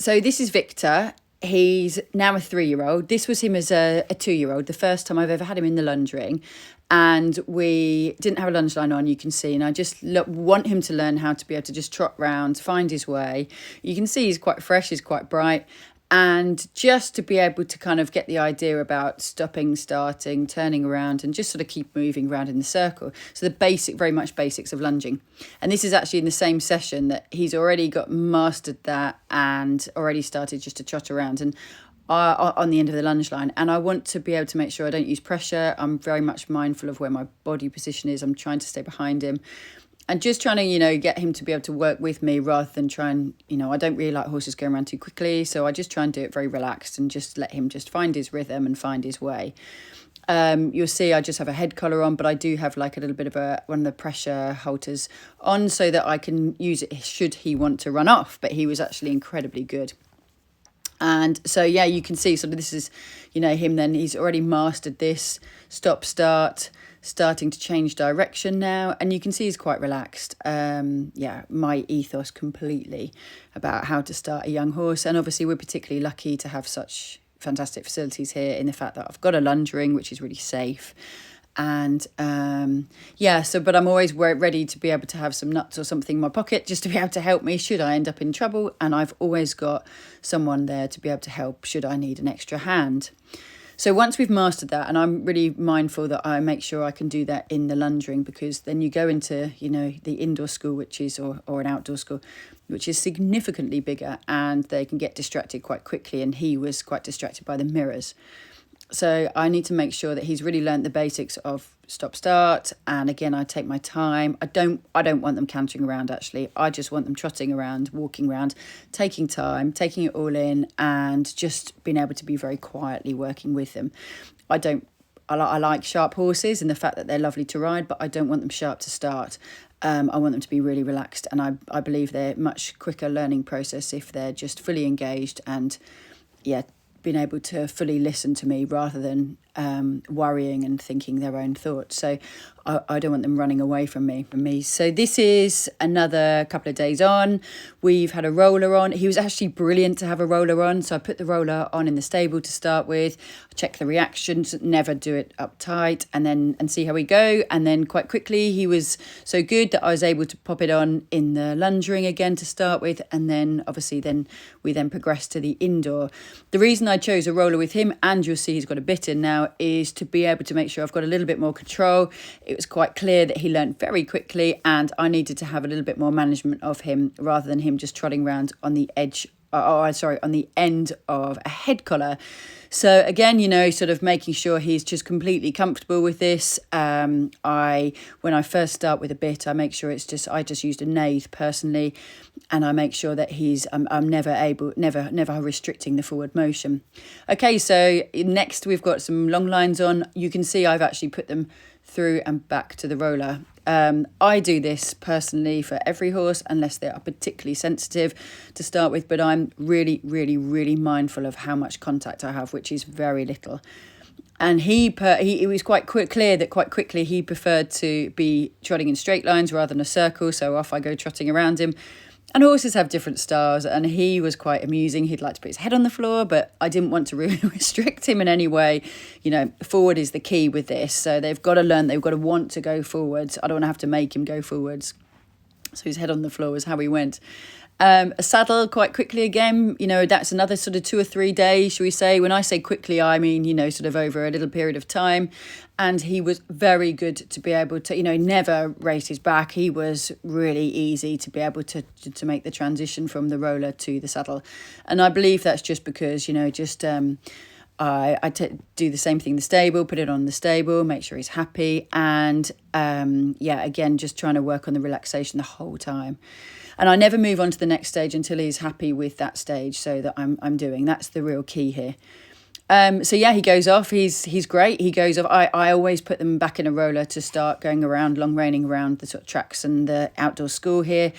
So this is Victor. He's now a 3-year-old. This was him as a 2-year-old, the first time I've ever had him in the lunge ring. And we didn't have a lunge line on, you can see. And I just want him to learn how to be able to just trot round, find his way. You can see he's quite fresh, he's quite bright. And just to be able to kind of get the idea about stopping, starting, turning around, and just sort of keep moving around in the circle. So very much basics of lunging. And this is actually in the same session that he's already got mastered that and already started just to trot around and on the end of the lunge line. And I want to be able to make sure I don't use pressure. I'm very much mindful of where my body position is. I'm trying to stay behind him. And just trying to, get him to be able to work with me rather than try and, I don't really like horses going around too quickly. So I just try and do it very relaxed and just let him just find his rhythm and find his way. You'll see I just have a head collar on, but I do have like a little bit of one of the pressure halters on so that I can use it should he want to run off. But he was actually incredibly good. And so, yeah, you can see sort of this is, him then. He's already mastered this stop, start, starting to change direction now. And you can see he's quite relaxed. My ethos completely about how to start a young horse. And obviously, we're particularly lucky to have such fantastic facilities here in the fact that I've got a lunge ring, which is really safe. And but I'm always ready to be able to have some nuts or something in my pocket just to be able to help me should I end up in trouble. And I've always got someone there to be able to help should I need an extra hand. So once we've mastered that, and I'm really mindful that I make sure I can do that in the lunge ring, because then you go into, the indoor school, which is, or an outdoor school, which is significantly bigger, and they can get distracted quite quickly. And he was quite distracted by the mirrors. So I need to make sure that he's really learnt the basics of stop, start. And again, I take my time. I don't want them cantering around, actually. I just want them trotting around, walking around, taking time, taking it all in, and just being able to be very quietly working with them. I like sharp horses and the fact that they're lovely to ride, but I don't want them sharp to start. I want them to be really relaxed. And I believe they're much quicker learning process if they're just fully engaged and, being able to fully listen to me rather than worrying and thinking their own thoughts. So I don't want them running away from me. So this is another couple of days on. We've had a roller on. He was actually brilliant to have a roller on. So I put the roller on in the stable to start with. I check the reactions, never do it up tight, and see how we go. And then quite quickly he was so good that I was able to pop it on in the lunge ring again to start with. And then obviously we progressed to the indoor. The reason I chose a roller with him, and you'll see he's got a bit in now, is to be able to make sure I've got a little bit more control. It was quite clear that he learned very quickly, and I needed to have a little bit more management of him rather than him just trotting around on the edge, on the end of a head collar. So again, sort of making sure he's just completely comfortable with this. When I first start with a bit, I make sure I just used a nath personally, and I make sure that I'm never restricting the forward motion. Okay, so next we've got some long lines on. You can see I've actually put them through and back to the roller. I do this personally for every horse unless they are particularly sensitive to start with, but I'm really, really, really mindful of how much contact I have, which is very little. And it was quite clear that quite quickly he preferred to be trotting in straight lines rather than a circle, so off I go trotting around him. And horses have different styles, and he was quite amusing. He'd like to put his head on the floor, but I didn't want to really restrict him in any way. Forward is the key with this. So they've got to learn, they've got to want to go forwards. I don't want to have to make him go forwards. So his head on the floor was how we went. A saddle quite quickly again, that's another sort of 2 or 3 days, shall we say. When I say quickly, I mean, sort of over a little period of time. And he was very good to be able to, never raised his back. He was really easy to be able to make the transition from the roller to the saddle. And I believe that's just because, I do the same thing in the stable, put it on the stable, make sure he's happy. And again, just trying to work on the relaxation the whole time. And I never move on to the next stage until he's happy with that stage, so that I'm doing. That's the real key here. He goes off. He's great. He goes off. I always put them back in a roller to start going around, long reining around the sort of tracks and the outdoor school here.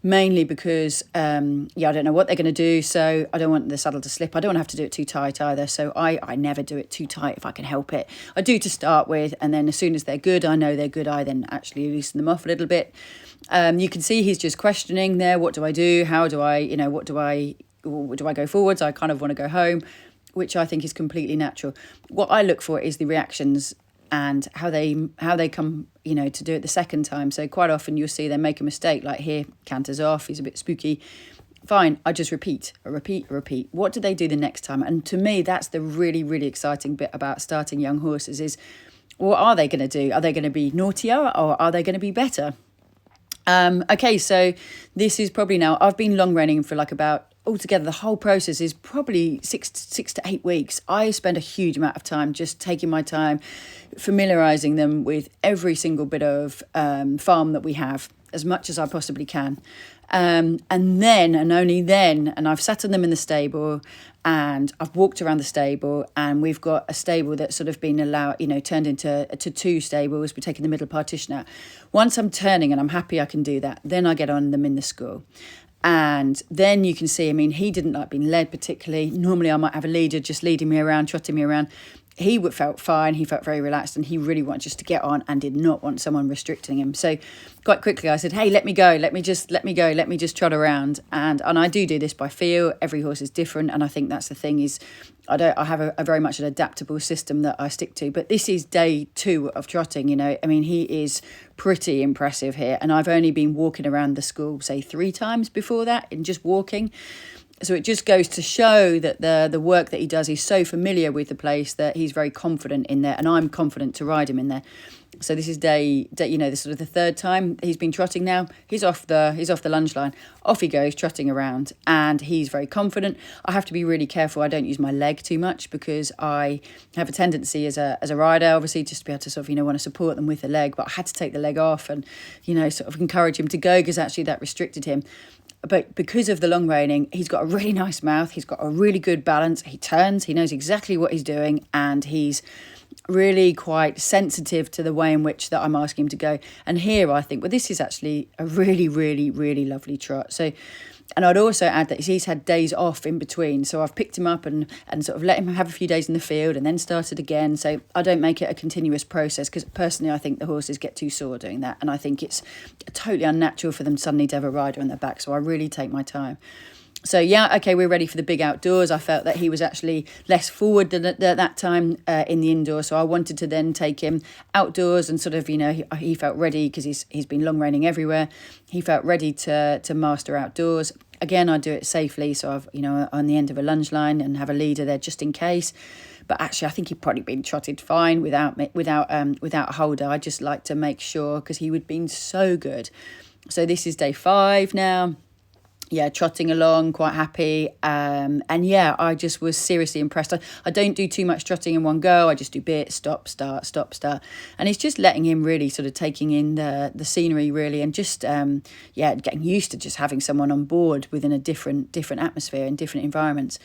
Mainly because, I don't know what they're going to do, so I don't want the saddle to slip. I don't want to have to do it too tight either, so I never do it too tight if I can help it. I do to start with, and then as soon as they're good, I know they're good, I then actually loosen them off a little bit. You can see he's just questioning there. What do I do? How do I, what do I do I go forwards? I kind of want to go home, which I think is completely natural. What I look for is the reactions and how they come, to do it the second time. So quite often you'll see them make a mistake, like here, canters off, he's a bit spooky. Fine, I just repeat. What do they do the next time? And to me, that's the really, really exciting bit about starting young horses is, what are they going to do? Are they going to be naughtier or are they going to be better? Okay, so this is probably now, I've been long reining for like about, altogether the whole process is probably six to 8 weeks. I spend a huge amount of time just taking my time, familiarising them with every single bit of farm that we have, as much as I possibly can. And then, and only then, and I've sat on them in the stable and I've walked around the stable, and we've got a stable that's sort of been turned into two stables. We're taking the middle partition out. Once I'm turning and I'm happy I can do that, then I get on them in the school. And then you can see, he didn't like being led particularly. Normally I might have a leader just leading me around, trotting me around. He felt fine, he felt very relaxed, and he really wanted just to get on and did not want someone restricting him. So quite quickly I said, hey, let me go, let me just trot around. And I do this by feel. Every horse is different, and I think that's the thing is I have a very much an adaptable system that I stick to. But this is day 2 of trotting, he is pretty impressive here, and I've only been walking around the school, say 3 times before that, in just walking. So it just goes to show that the work that he does, he's so familiar with the place that he's very confident in there, and I'm confident to ride him in there. So this is day the sort of the 3rd time he's been trotting now. He's off the lunge line. Off he goes, trotting around, and he's very confident. I have to be really careful I don't use my leg too much, because I have a tendency as a rider, obviously, just to be able to sort of, want to support them with the leg, but I had to take the leg off and, sort of encourage him to go, because actually that restricted him. But because of the long reining, he's got a really nice mouth. He's got a really good balance. He turns. He knows exactly what he's doing. And he's really quite sensitive to the way in which that I'm asking him to go. And here I think, well, this is actually a really, really, really lovely trot. So, and I'd also add that he's had days off in between. So I've picked him up and sort of let him have a few days in the field and then started again. So I don't make it a continuous process, because personally I think the horses get too sore doing that. And I think it's totally unnatural for them suddenly to have a rider on their back. So I really take my time. So yeah, okay, we're ready for the big outdoors. I felt that he was actually less forward than at that time in the indoor. So I wanted to then take him outdoors and sort of, he felt ready, because he's been long reining everywhere. He felt ready to master outdoors. Again, I do it safely. So I've, on the end of a lunge line and have a leader there just in case. But actually, I think he'd probably been trotted fine without a holder. I just like to make sure, because he would been so good. So this is day 5 now. Yeah, trotting along, quite happy. And yeah, I just was seriously impressed. I don't do too much trotting in one go. I just do bit, stop, start, stop, start. And it's just letting him really sort of taking in the scenery, really, and just, getting used to just having someone on board within a different atmosphere and different environments.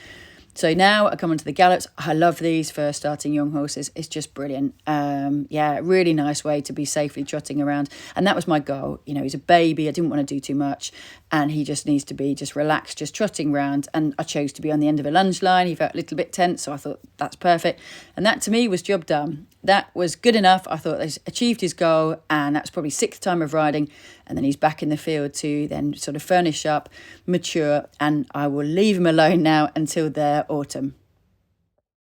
So now I come on to the gallops. I love these for starting young horses. It's just brilliant. Really nice way to be safely trotting around. And that was my goal. He's a baby. I didn't want to do too much. And he just needs to be just relaxed, just trotting around. And I chose to be on the end of a lunge line. He felt a little bit tense, so I thought that's perfect. And that to me was job done. That was good enough. I thought he's achieved his goal, and that's probably 6th time of riding. And then he's back in the field to then sort of furnish up, mature, and I will leave him alone now until the autumn.